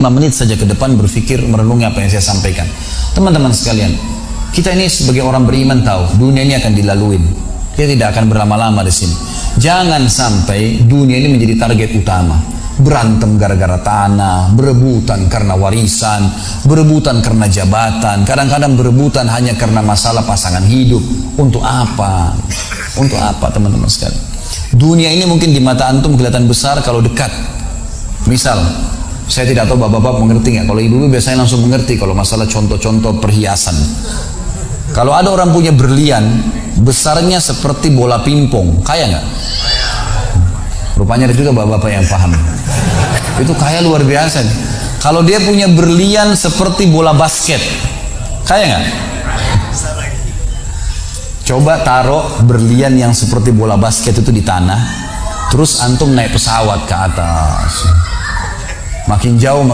5 menit saja ke depan berpikir, merenungi apa yang saya sampaikan. Teman-teman sekalian, kita ini sebagai orang beriman tahu dunia ini akan dilaluin. Kita tidak akan berlama-lama di sini. Jangan sampai dunia ini menjadi target utama. Berantem gara-gara tanah, berebutan karena warisan, berebutan karena jabatan, kadang-kadang berebutan hanya karena masalah pasangan hidup. Untuk apa? Untuk apa teman-teman sekalian? Dunia ini mungkin di mata antum kelihatan besar kalau dekat. Misal, saya tidak tahu bapak-bapak mengerti nggak. Kalau ibu-ibu biasanya langsung mengerti kalau masalah contoh-contoh perhiasan. Kalau ada orang punya berlian, besarnya seperti bola pingpong, kaya nggak? Rupanya ada juga bapak-bapak yang paham. Itu kaya luar biasa nih. Kalau dia punya berlian seperti bola basket, kaya nggak? Coba taruh berlian yang seperti bola basket itu di tanah, terus antum naik pesawat ke atas. Makin jauh,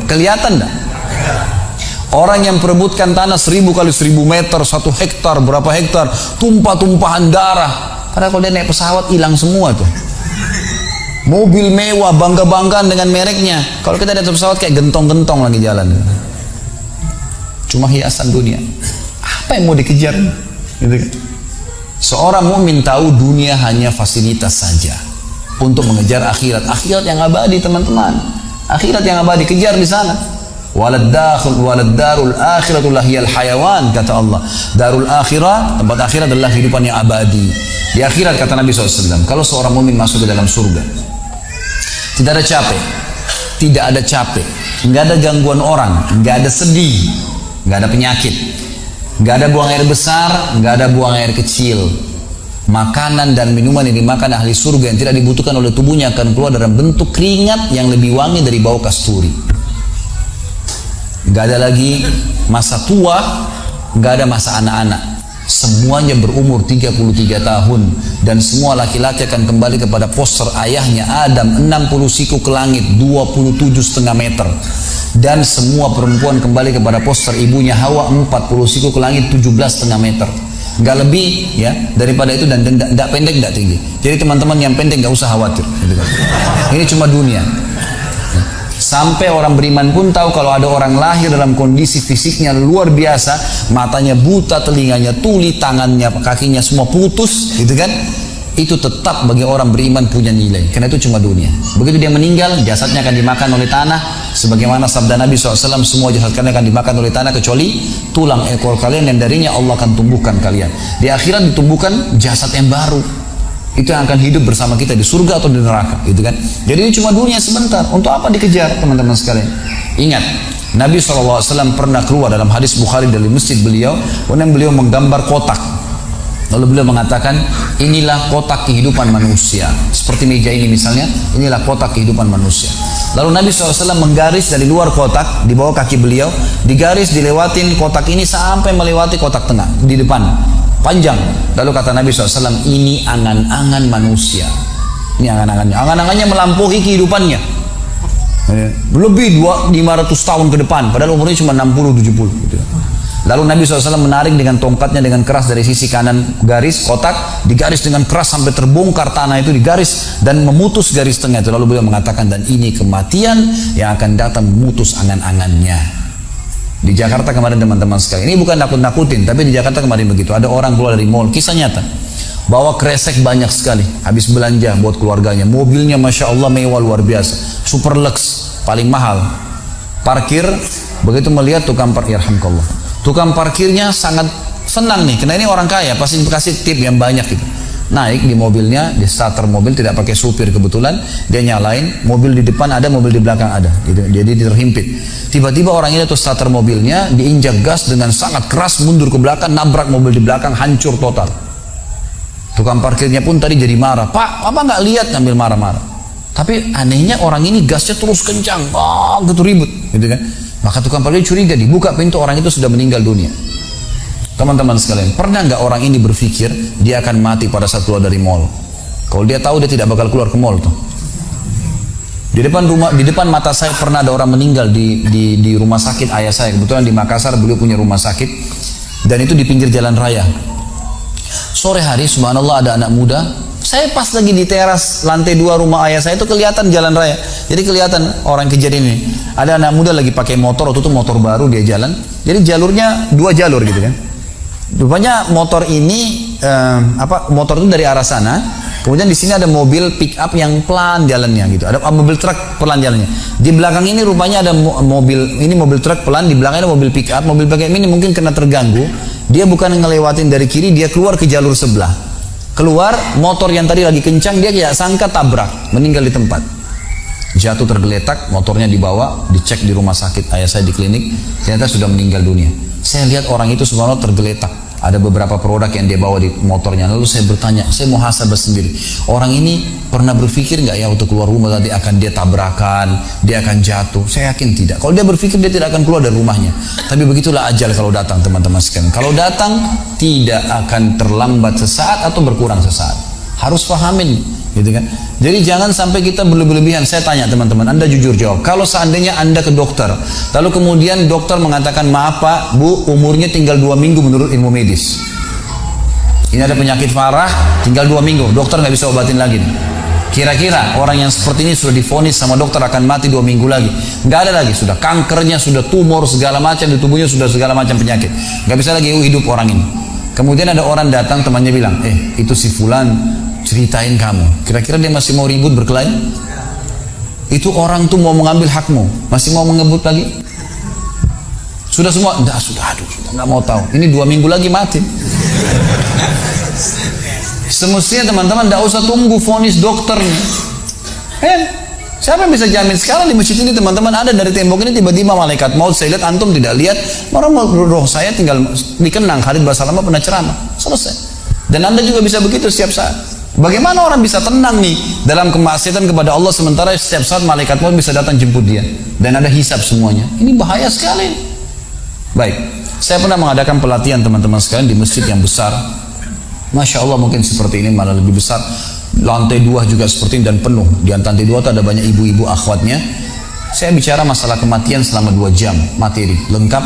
kelihatan enggak? Orang yang perebutkan tanah 1000 kali 1000 meter, 1 hektar, berapa hektar, tumpah-tumpahan darah. Padahal kalau dia naik pesawat hilang semua tuh. Mobil mewah, bangga-banggaan dengan mereknya. Kalau kita naik pesawat kayak gentong-gentong lagi jalan. Cuma hiasan dunia. Apa yang mau dikejar? Gitu kan? Seorang mukmin tahu dunia hanya fasilitas saja untuk mengejar akhirat. Akhirat yang abadi teman-teman. Akhirat yang abadi, kejar di sana. Walad darul akhiratul lahiyal hayawan, kata Allah. Darul akhirah, tempat akhirat adalah kehidupan yang abadi. Di akhirat kata Nabi SAW, kalau seorang mukmin masuk ke dalam surga, tidak ada capek, nggak ada gangguan orang, nggak ada sedih, nggak ada penyakit, nggak ada buang air besar, nggak ada buang air kecil. Makanan dan minuman yang dimakan ahli surga yang tidak dibutuhkan oleh tubuhnya akan keluar dalam bentuk keringat yang lebih wangi dari bau kasturi. Gak ada lagi masa tua, gak ada masa anak-anak. Semuanya berumur 33 tahun dan semua laki-laki akan kembali kepada poster ayahnya Adam 60 siku ke langit 27,5 meter, dan semua perempuan kembali kepada poster ibunya Hawa 40 siku ke langit 17,5 meter. Gak lebih ya daripada itu, dan tidak pendek tidak tinggi. Jadi teman-teman yang pendek gak usah khawatir gitu kan. Ini cuma dunia. Sampai orang beriman pun tahu kalau ada orang lahir dalam kondisi fisiknya luar biasa, matanya buta, telinganya tuli, tangannya, kakinya semua putus gitu kan, itu tetap bagi orang beriman punya nilai, karena itu cuma dunia. Begitu dia meninggal, jasadnya akan dimakan oleh tanah, sebagaimana sabda Nabi SAW, semua jasad kalian akan dimakan oleh tanah kecuali tulang ekor kalian, yang darinya Allah akan tumbuhkan kalian. Di akhirat ditumbuhkan jasad yang baru, itu yang akan hidup bersama kita di surga atau di neraka gitu kan. Jadi ini cuma dunia sebentar. Untuk apa dikejar teman-teman sekalian? Ingat, Nabi SAW pernah keluar dalam hadis Bukhari dari masjid beliau, kemudian beliau menggambar kotak. Lalu beliau mengatakan, inilah kotak kehidupan manusia. Seperti meja ini misalnya, inilah kotak kehidupan manusia. Lalu Nabi SAW menggaris dari luar kotak, di bawah kaki beliau, digaris, dilewatin kotak ini sampai melewati kotak tengah, di depan, panjang. Lalu kata Nabi SAW, ini angan-angan manusia. Ini angan-angannya. Angan-angannya melampaui kehidupannya. Lebih 500 tahun ke depan, padahal umurnya cuma 60-70 gitu. Lalu Nabi SAW menarik dengan tongkatnya dengan keras dari sisi kanan garis kotak, digaris dengan keras sampai terbongkar tanah itu, digaris dan memutus garis tengah itu. Lalu beliau mengatakan, dan ini kematian yang akan datang memutus angan-angannya. Di Jakarta kemarin teman-teman sekalian, ini bukan nakut-nakutin, tapi di Jakarta kemarin begitu. Ada orang keluar dari mall, kisah nyata, bawa kresek banyak sekali, habis belanja buat keluarganya. Mobilnya Masya Allah mewah luar biasa, super lux, paling mahal. Parkir, begitu melihat tukang parkir, yarhamkallah, tukang parkirnya sangat senang nih, karena ini orang kaya, pasti dikasih tip yang banyak gitu. Naik di mobilnya, di starter mobil, tidak pakai supir kebetulan, dia nyalain, mobil di depan ada, mobil di belakang ada gitu. Jadi terhimpit. Tiba-tiba orang ini tuh starter mobilnya diinjak gas dengan sangat keras, mundur ke belakang, nabrak mobil di belakang, hancur total. Tukang parkirnya pun tadi jadi marah, Pak, apa nggak lihat, ngambil marah-marah. Tapi anehnya orang ini gasnya terus kencang, gitu ribut gitu kan. Maka tukang parkir curiga, dibuka pintu, orang itu sudah meninggal dunia. Teman-teman sekalian, pernah nggak orang ini berpikir dia akan mati pada saat keluar dari mall? Kalau dia tahu, dia tidak bakal keluar ke mall tuh. Di depan mata saya pernah ada orang meninggal di rumah sakit ayah saya. Kebetulan di Makassar beliau punya rumah sakit, dan itu di pinggir jalan raya. Sore hari subhanallah ada anak muda Saya pas lagi di teras lantai 2 rumah ayah saya itu kelihatan jalan raya. Jadi kelihatan orang kejadian ini. Ada anak muda lagi pakai motor, waktu itu motor baru dia jalan. Jadi jalurnya 2 jalur gitu kan. Rupanya motor ini motor itu dari arah sana. Kemudian di sini ada mobil pick up yang pelan jalannya gitu. Ada mobil truk pelan jalannya. Di belakang ini rupanya ada mobil truk pelan, di belakangnya ada mobil pick up. Mobil pick up ini mungkin kena terganggu. Dia bukan ngelewatin dari kiri, dia keluar ke jalur sebelah. Keluar, motor yang tadi lagi kencang, dia tidak sangka tabrak, meninggal di tempat. Jatuh tergeletak, motornya dibawa, dicek di rumah sakit ayah saya di klinik, ternyata sudah meninggal dunia. Saya lihat orang itu subhanallah tergeletak. Ada beberapa produk yang dia bawa di motornya. Lalu saya bertanya, saya muhasabah sendiri. Orang ini pernah berpikir nggak ya untuk keluar rumah tadi akan dia tabrakan, dia akan jatuh? Saya yakin tidak. Kalau dia berpikir dia tidak akan keluar dari rumahnya. Tapi begitulah ajal kalau datang teman-teman sekalian. Kalau datang tidak akan terlambat sesaat atau berkurang sesaat. Harus pahamin, gitu kan? Jadi jangan sampai kita berlebihan. Saya tanya teman-teman, Anda jujur jawab. Kalau seandainya Anda ke dokter, lalu kemudian dokter mengatakan, maaf Pak, Bu, umurnya tinggal 2 minggu menurut ilmu medis. Ini ada penyakit parah, tinggal 2 minggu, dokter nggak bisa obatin lagi. Kira-kira orang yang seperti ini sudah divonis sama dokter akan mati 2 minggu lagi. Nggak ada lagi, sudah kankernya, sudah tumor segala macam di tubuhnya, sudah segala macam penyakit. Nggak bisa lagi hidup orang ini. Kemudian ada orang datang, temannya bilang, itu si Fulan, ceritain kamu. Kira-kira dia masih mau ribut berkelahi? Itu orang tuh mau mengambil hakmu, masih mau mengebut lagi? Sudah semua? Sudah, nggak mau tahu. Ini 2 minggu lagi mati. Semestinya teman-teman tidak usah tunggu vonis dokternya. Siapa yang bisa jamin sekarang di masjid ini teman-teman ada dari tembok ini tiba-tiba malaikat maut, saya lihat antum tidak lihat, orang roh saya tinggal dikenang. Khalid Basalamah pernah ceramah, selesai. Dan Anda juga bisa begitu setiap saat. Bagaimana orang bisa tenang nih dalam kemaksiatan kepada Allah sementara setiap saat malaikat maut bisa datang jemput dia dan ada hisab semuanya. Ini bahaya sekali. Baik, saya pernah mengadakan pelatihan teman-teman sekalian di masjid yang besar. Masya Allah mungkin seperti ini malah lebih besar. Lantai 2 juga seperti ini dan penuh. Di lantai 2 itu ada banyak ibu-ibu akhwatnya. Saya bicara masalah kematian selama 2 jam materi lengkap.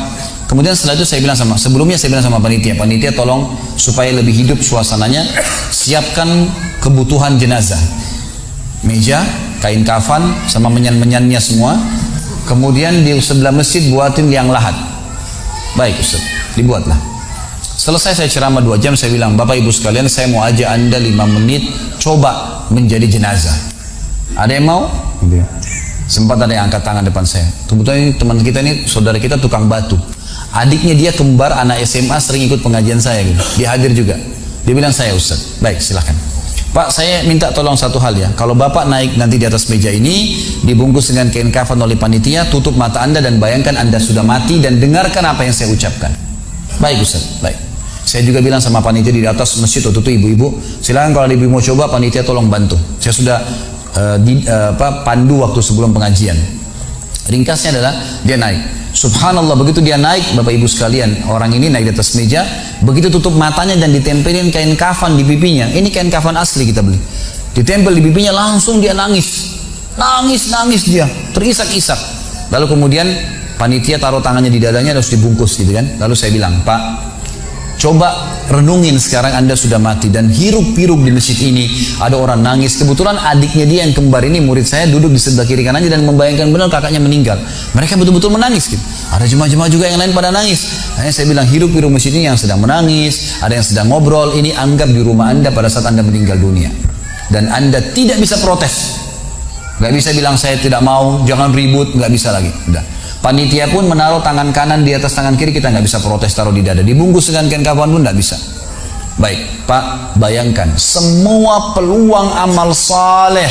Kemudian setelah itu sebelumnya saya bilang sama panitia tolong supaya lebih hidup suasananya, siapkan kebutuhan jenazah, meja, kain kafan, sama menyan-menyannya semua. Kemudian di sebelah masjid buatin liang lahat. Baik Ustaz, dibuatlah. Selesai saya ceramah 2 jam, saya bilang, Bapak Ibu sekalian, saya mau ajak Anda 5 menit coba menjadi jenazah. Ada yang mau? Sempat ada yang angkat tangan depan saya. Kebetulan ini teman kita ini, saudara kita tukang batu. Adiknya dia kembar anak SMA sering ikut pengajian saya gitu. Dia hadir juga. Dia bilang, saya Ustaz. Baik, silahkan. Pak, saya minta tolong satu hal ya. Kalau Bapak naik nanti di atas meja ini, dibungkus dengan kain kafan oleh panitia, tutup mata Anda dan bayangkan Anda sudah mati dan dengarkan apa yang saya ucapkan. Baik Ustaz, baik. Saya juga bilang sama panitia di atas masjid waktu itu, ibu-ibu, silakan kalau ibu mau coba, panitia tolong bantu. Saya sudah pandu waktu sebelum pengajian. Ringkasnya adalah dia naik. Subhanallah, begitu dia naik, Bapak Ibu sekalian, orang ini naik di atas meja, begitu tutup matanya dan ditempelin kain kafan di pipinya. Ini kain kafan asli kita beli. Ditempel di pipinya, langsung dia nangis. Nangis dia, terisak-isak. Lalu kemudian panitia taruh tangannya di dadanya, harus dibungkus gitu kan. Lalu saya bilang, Pak, coba renungin sekarang Anda sudah mati dan hiruk-pikuk di masjid ini ada orang nangis. Kebetulan adiknya dia yang kembar ini murid saya duduk di sebelah kiri kanannya dan membayangkan benar kakaknya meninggal. Mereka betul-betul menangis gitu. Ada jemaah-jemaah juga yang lain pada nangis. Hanya saya bilang hiruk-pikuk masjid ini yang sedang menangis, ada yang sedang ngobrol. Ini anggap di rumah Anda pada saat Anda meninggal dunia. Dan Anda tidak bisa protes. Gak bisa bilang saya tidak mau, jangan ribut, gak bisa lagi. Udah. Panitia pun menaruh tangan kanan di atas tangan kiri, kita nggak bisa protes taruh di dada. Dibungkus dengan kain kafan pun nggak bisa. Baik, Pak, bayangkan semua peluang amal saleh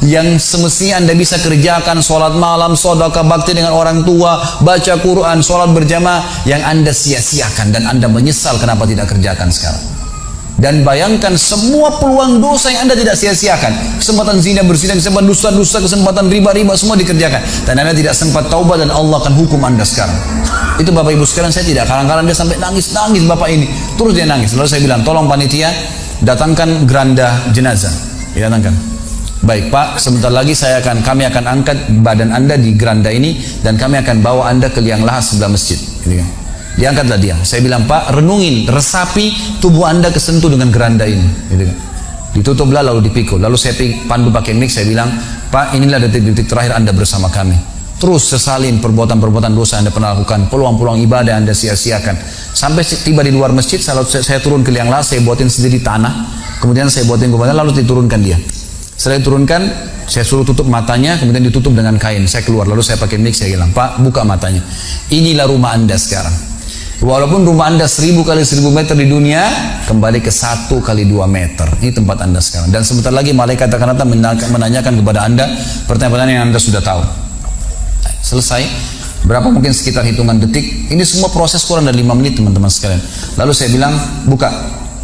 yang semestinya Anda bisa kerjakan, sholat malam, sedekah bakti dengan orang tua, baca Quran, sholat berjamaah, yang Anda sia-siakan dan Anda menyesal kenapa tidak kerjakan sekarang. Dan bayangkan semua peluang dosa yang Anda tidak sia-siakan. Kesempatan zina, berzina, kesempatan dusta-dusta, kesempatan riba-riba, semua dikerjakan. Dan Anda tidak sempat taubat dan Allah akan hukum Anda sekarang. Itu Bapak Ibu sekalian, saya tidak karang-karang dia sampai nangis-nangis Bapak ini. Terus dia nangis. Lalu saya bilang, tolong panitia, datangkan geranda jenazah. Didatangkan. Baik Pak, sebentar lagi kami akan angkat badan Anda di geranda ini dan kami akan bawa Anda ke liang lahat sebelah masjid. Gitu kan. Diangkatlah dia. Saya bilang, Pak, renungin, resapi tubuh Anda kesentuh dengan geranda ini. Gitu kan. Ditutuplah lalu dipikul. Lalu saya pandu pakai mic, saya bilang, Pak, inilah detik-detik terakhir Anda bersama kami. Terus sesalin perbuatan-perbuatan dosa Anda pernah lakukan, peluang-peluang ibadah Anda sia-siakan. Sampai tiba di luar masjid, saya turun ke liang lahat, saya buatin sendiri tanah, kemudian saya buatin kuburan, lalu diturunkan dia. Setelah diturunkan, saya suruh tutup matanya, kemudian ditutup dengan kain. Saya keluar, lalu saya pakai mic, saya bilang, Pak, buka matanya. Inilah rumah Anda sekarang. Walaupun rumah Anda 1000 kali 1000 meter di dunia, kembali ke 1 kali 2 meter. Ini tempat Anda sekarang. Dan sebentar lagi malaikat akan datang menanyakan kepada Anda pertanyaan-pertanyaan yang Anda sudah tahu. Selesai. Berapa mungkin sekitar hitungan detik. Ini semua proses kurang dari 5 menit teman-teman sekalian. Lalu saya bilang, buka.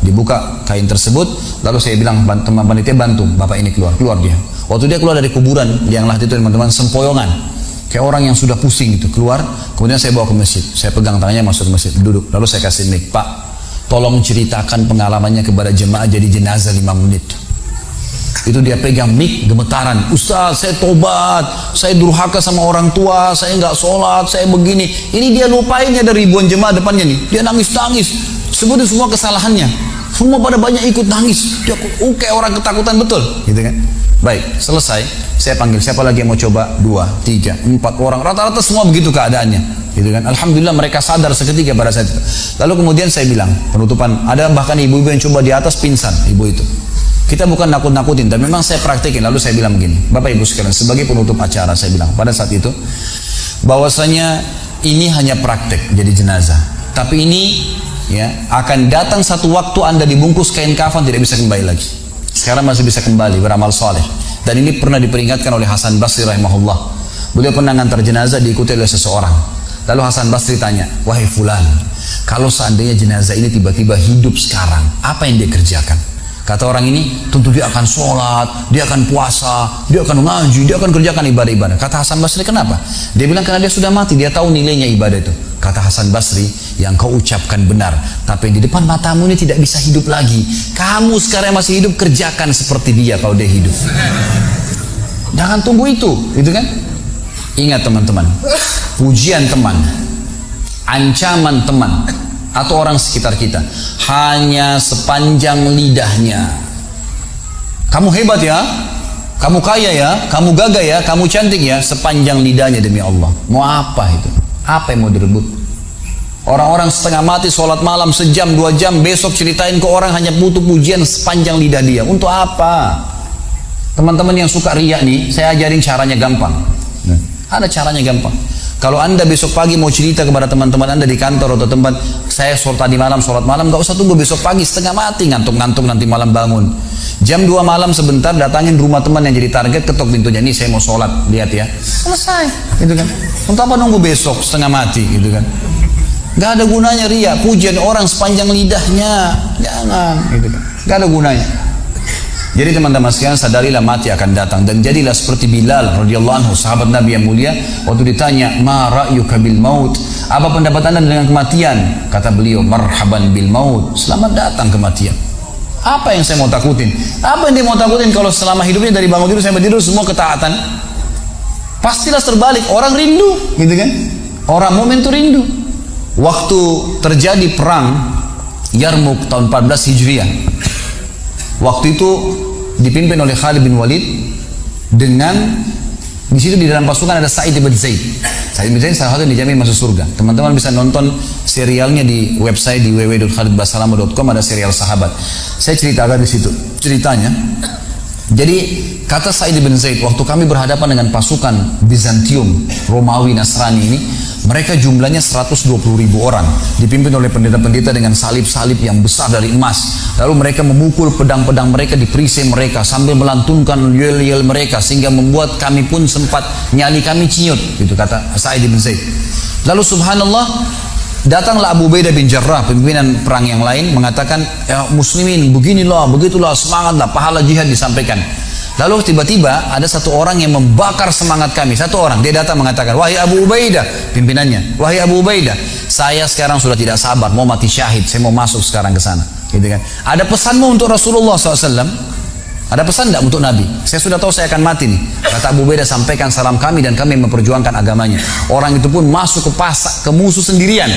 Dibuka kain tersebut. Lalu saya bilang, teman panitia bantu Bapak ini keluar. Keluar dia. Waktu dia keluar dari kuburan, liang lahat itu teman-teman, sempoyongan. Kayak orang yang sudah pusing gitu, keluar. Kemudian saya bawa ke masjid. Saya pegang tangannya masuk ke masjid, duduk. Lalu saya kasih mic, Pak, tolong ceritakan pengalamannya kepada jemaah jadi jenazah 5 menit. Itu dia pegang mic, gemetaran. Ustaz, saya tobat, saya durhaka sama orang tua, saya nggak sholat, saya begini. Ini dia lupainnya dari ribuan jemaah depannya nih. Dia nangis-nangis, sebutin semua kesalahannya. Semua pada banyak ikut nangis. Dia kayak orang ketakutan betul, gitu kan? Baik, selesai. Saya panggil siapa lagi yang mau coba? 2, 3, 4 orang. Rata-rata semua begitu keadaannya, gitu kan? Alhamdulillah mereka sadar seketika pada saat itu. Lalu kemudian saya bilang penutupan. Ada bahkan ibu-ibu yang coba di atas pingsan, ibu itu. Kita bukan nakut-nakutin, tapi memang saya praktekin. Lalu saya bilang begini, Bapak Ibu sekalian, sebagai penutup acara saya bilang pada saat itu, bahwasanya ini hanya praktek jadi jenazah. Tapi ini ya akan datang satu waktu Anda dibungkus kain kafan tidak bisa kembali lagi. Sekarang masih bisa kembali beramal soleh. Dan ini pernah diperingatkan oleh Hasan Basri rahimahullah. Beliau pernah ngantar jenazah diikuti oleh seseorang. Lalu Hasan Basri tanya, wahai fulan, kalau seandainya jenazah ini tiba-tiba hidup sekarang, apa yang dia kerjakan? Kata orang ini, tentu dia akan sholat, dia akan puasa, dia akan ngaji, dia akan kerjakan ibadah-ibadah. Kata Hasan Basri, kenapa? Dia bilang karena dia sudah mati, dia tahu nilainya ibadah itu. Kata Hasan Basri, yang kau ucapkan benar, tapi di depan matamu ini tidak bisa hidup lagi. Kamu sekarang masih hidup, kerjakan seperti dia kalau dia hidup. Jangan tunggu itu, gitu kan? Ingat teman-teman, pujian teman, ancaman teman, atau orang sekitar kita hanya sepanjang lidahnya. Kamu hebat ya, kamu kaya ya, kamu gagah ya, kamu cantik ya, sepanjang lidahnya demi Allah. Mau apa itu? Apa yang mau direbut? Orang-orang setengah mati sholat malam sejam 2 jam, besok ceritain ke orang hanya butuh pujian sepanjang lidah dia. Untuk apa? Teman-teman yang suka riak nih, saya ajarin caranya gampang. Ada caranya gampang. Kalau Anda besok pagi mau cerita kepada teman-teman Anda di kantor atau tempat, saya tadi malam sholat malam, gak usah tunggu besok pagi setengah mati, ngantuk-ngantuk nanti malam bangun. Jam 2 malam sebentar datangin rumah teman yang jadi target, ketok pintunya, nih saya mau sholat, lihat ya, selesai, gitu kan? Untuk apa nunggu besok setengah mati, gitu kan? Gak ada gunanya riak, pujian orang sepanjang lidahnya, jangan, gitu kan? Gak ada gunanya. Jadi teman-teman sekalian, sadarilah mati akan datang dan jadilah seperti Bilal radhiyallahu anhu, sahabat Nabi yang mulia. Waktu ditanya, "Ma ra'yuka bil maut?" Apa pendapat Anda dengan kematian? Kata beliau, "Marhaban bil maut." Selamat datang kematian. Apa yang saya mau takutin? Apa yang dia mau takutin kalau selama hidupnya dari bangun tidur sampai tidur semua ketaatan? Pastilah terbalik, orang rindu, gitu kan? Orang mukmin itu rindu. Waktu terjadi perang Yarmuk tahun 14 Hijriah. Waktu itu dipimpin oleh Khalid bin Walid dengan di situ di dalam pasukan ada Sa'id bin Zaid. Sa'id bin Zaid salah satu yang dijamin masuk surga. Teman-teman bisa nonton serialnya di website di www.khalidbasalamah.com, ada serial sahabat. Saya ceritakan di situ ceritanya. Jadi kata Sa'id bin Zaid, waktu kami berhadapan dengan pasukan Bizantium, Romawi, Nasrani ini, mereka jumlahnya 120.000 orang, dipimpin oleh pendeta-pendeta dengan salib-salib yang besar dari emas. Lalu mereka memukul pedang-pedang mereka di perisai mereka sambil melantunkan yel-yel mereka sehingga membuat kami pun sempat nyali kami ciut, gitu kata Sa'id bin Zaid. Lalu subhanallah, datanglah Abu Ubaidah bin Jarrah, pimpinan perang yang lain, mengatakan, ya muslimin, beginilah, begitulah, semangatlah, pahala jihad disampaikan. Lalu tiba-tiba ada satu orang yang membakar semangat kami. Satu orang, dia datang mengatakan, wahai Abu Ubaidah, pimpinannya, wahai Abu Ubaidah, saya sekarang sudah tidak sabar, mau mati syahid, saya mau masuk sekarang ke sana. Gitu kan? Ada pesanmu untuk Rasulullah SAW? Ada pesan tidak untuk Nabi? Saya sudah tahu saya akan mati nih. Kata Abu Ubaidah, sampaikan salam kami dan kami memperjuangkan agamanya. Orang itu pun masuk ke musuh sendirian,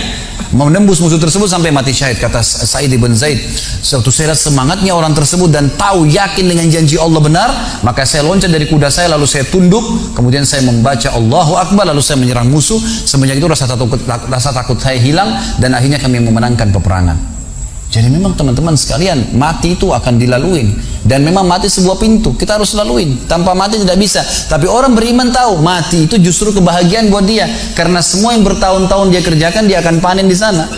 menembus musuh tersebut sampai mati syahid. Kata Sa'id ibn Zaid, waktu saya lihat semangatnya orang tersebut dan tahu yakin dengan janji Allah benar, maka saya loncat dari kuda saya lalu saya tunduk, kemudian saya membaca Allahu Akbar lalu saya menyerang musuh. Semenjak itu rasa takut saya hilang dan akhirnya kami memenangkan peperangan. Jadi memang teman-teman sekalian, mati itu akan dilaluin. Dan memang mati sebuah pintu, kita harus laluin. Tanpa mati tidak bisa. Tapi orang beriman tahu, mati itu justru kebahagiaan buat dia. Karena semua yang bertahun-tahun dia kerjakan, dia akan panen di sana.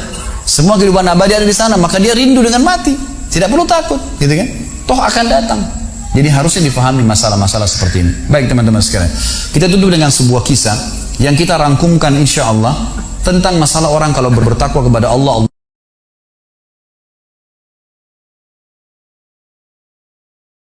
Semua kehidupan abadi ada di sana, maka dia rindu dengan mati. Tidak perlu takut, gitu kan? Toh akan datang. Jadi harusnya difahami masalah-masalah seperti ini. Baik teman-teman sekalian, kita tutup dengan sebuah kisah yang kita rangkumkan insya Allah tentang masalah orang kalau bertakwa kepada Allah.